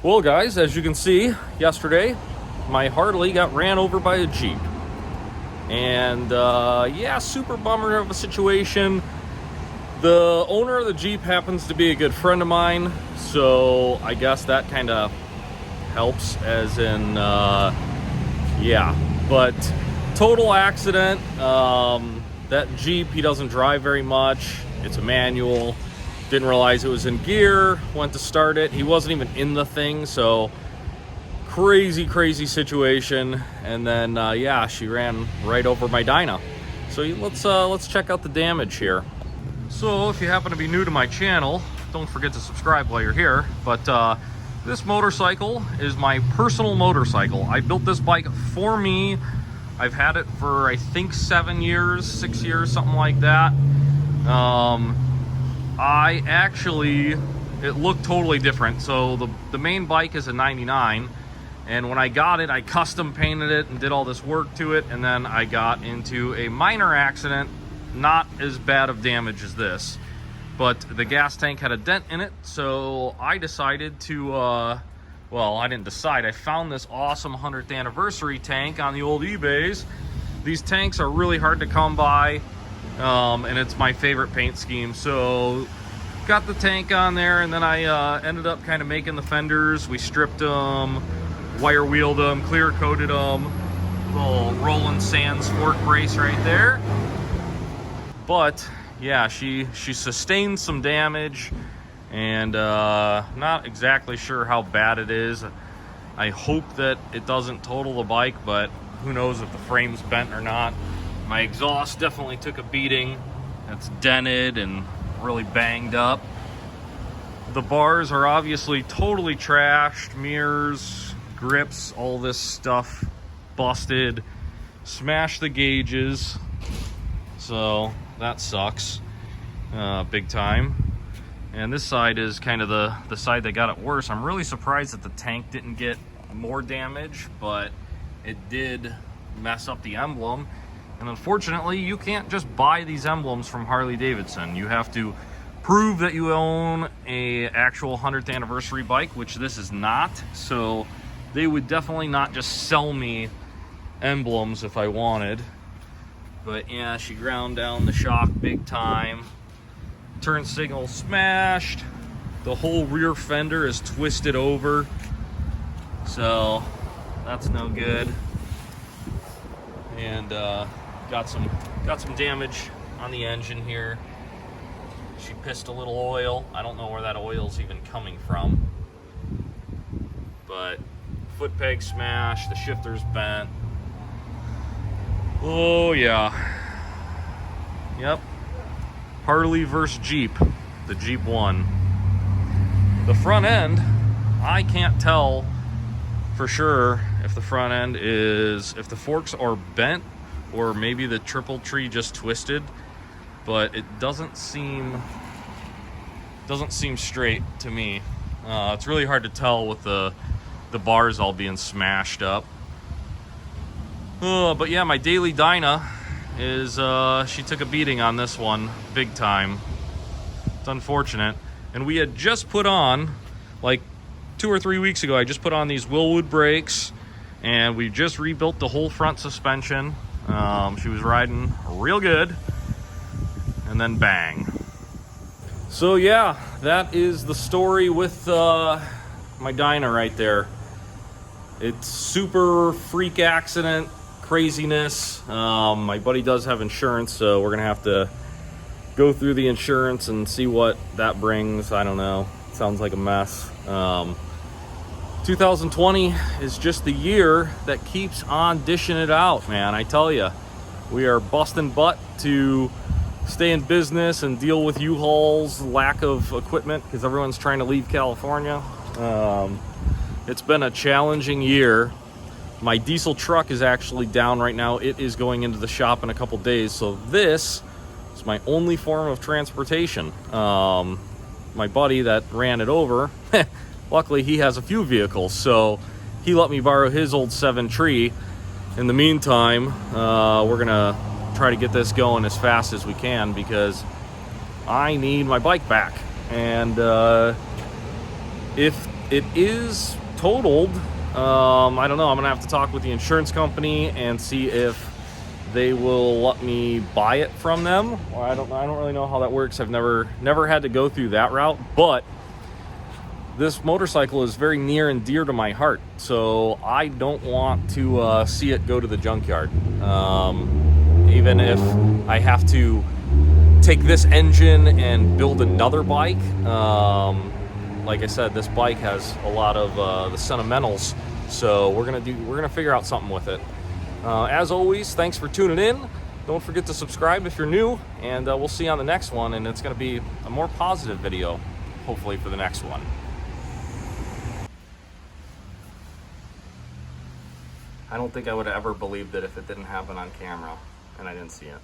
Well, guys, as you can see, yesterday, my Harley got ran over by a Jeep. And, yeah, super bummer of a situation. The owner of the Jeep happens to be a good friend of mine, so I guess that kind of helps, as in, yeah. But total accident. That Jeep, he doesn't drive very much. It's a manual. Didn't realize it was in gear. Went to start it. He wasn't even in the thing, so crazy situation. And then, yeah, she ran right over my Dyna. So let's check out the damage here. So if you happen to be new to my channel, don't forget to subscribe while you're here. But this motorcycle is my personal motorcycle. I built this bike for me. I've had it for, I think, 7 years, 6 years, something like that. It looked totally different. So the main bike is a 99, and when I got it, I custom painted it and did all this work to it, and then I got into a minor accident, not as bad of damage as this, but the gas tank had a dent in it, so I decided to, well, I didn't decide, I found this awesome 100th anniversary tank on the old eBays. These tanks are really hard to come by. And it's my favorite paint scheme. So got the tank on there, and then I ended up kind of making the fenders. We stripped them, wire wheeled them, clear coated them. Little Roland Sands fork brace right there. But yeah, she sustained some damage, and not exactly sure how bad it is. I hope that it doesn't total the bike, but who knows if the frame's bent or not. My exhaust definitely took a beating. It's dented and really banged up. The bars are obviously totally trashed. Mirrors, grips, all this stuff busted. Smashed the gauges. So that sucks big time. And this side is kind of the side that got it worse. I'm really surprised that the tank didn't get more damage, but it did mess up the emblem. And unfortunately, you can't just buy these emblems from Harley Davidson. You have to prove that you own a actual 100th anniversary bike, which this is not. So they would definitely not just sell me emblems if I wanted. But yeah, she ground down the shock big time. Turn signal smashed. The whole rear fender is twisted over. So that's no good. And got some damage on the engine here. She pissed a little oil. I don't know where that oil's even coming from. But foot peg smashed, the shifter's bent. Oh yeah. Yep. Harley versus Jeep. The Jeep won. The front end, I can't tell for sure if the front end is, if the forks are bent, or maybe the triple tree just twisted, but it doesn't seem straight to me. It's really hard to tell with the bars all being smashed up. But yeah, my daily Dyna is, she took a beating on this one, big time. It's unfortunate. And we had just put on, like 2 or 3 weeks ago, I just put on these Willwood brakes, and we just rebuilt the whole front suspension. She was riding real good, and then bang. So yeah, that is the story with my Dyna right there. It's super freak accident, craziness. My buddy does have insurance, so we're gonna have to go through the insurance and see what that brings. I don't know. Sounds like a mess. 2020 is just the year that keeps on dishing it out, man. I tell you, we are busting butt to stay in business and deal with U-Haul's lack of equipment because everyone's trying to leave California. It's been a challenging year. My diesel truck is actually down right now. It is going into the shop in a couple days, so this is my only form of transportation. My buddy that ran it over, luckily he has a few vehicles, so he let me borrow his old 7 Tree. In the meantime, we're gonna try to get this going as fast as we can because I need my bike back. And if it is totaled. I don't know. I'm gonna have to talk with the insurance company and see if they will let me buy it from them. Or I don't really know how that works. I've never had to go through that route, but this motorcycle is very near and dear to my heart, so I don't want to see it go to the junkyard. Even if I have to take this engine and build another bike. Like I said, this bike has a lot of the sentimentals, so we're gonna figure out something with it. As always, thanks for tuning in. Don't forget to subscribe if you're new, and we'll see you on the next one. And it's gonna be a more positive video, hopefully, for the next one. I don't think I would have ever believed it if it didn't happen on camera and I didn't see it.